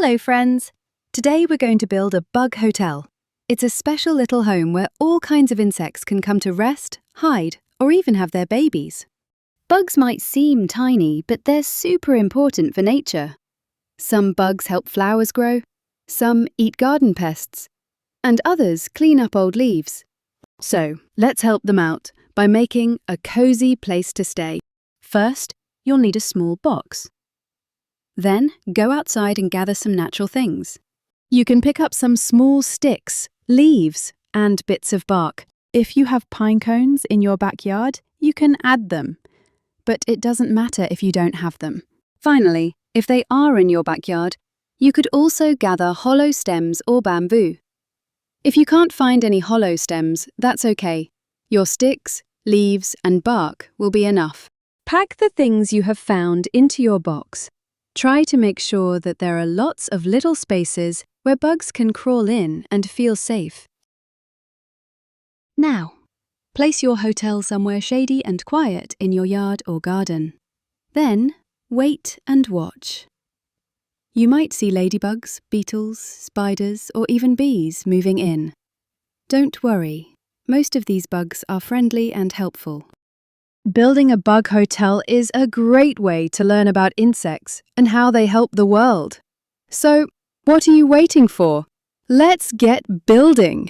Hello, friends! Today we're going to build a bug hotel. It's a special little home where all kinds of insects can come to rest, hide, or even have their babies. Bugs might seem tiny, but they're super important for nature. Some bugs help flowers grow, some eat garden pests, and others clean up old leaves. So, let's help them out by making a cozy place to stay. First, you'll need a small box. Then, go outside and gather some natural things. You can pick up some small sticks, leaves, and bits of bark. If you have pine cones in your backyard, you can add them. But it doesn't matter if you don't have them. Finally, if they are in your backyard, you could also gather hollow stems or bamboo. If you can't find any hollow stems, that's okay. Your sticks, leaves, and bark will be enough. Pack the things you have found into your box. Try to make sure that there are lots of little spaces where bugs can crawl in and feel safe. Now, place your hotel somewhere shady and quiet in your yard or garden. Then, wait and watch. You might see ladybugs, beetles, spiders, or even bees moving in. Don't worry, most of these bugs are friendly and helpful. Building a bug hotel is a great way to learn about insects and how they help the world. So, what are you waiting for? Let's get building!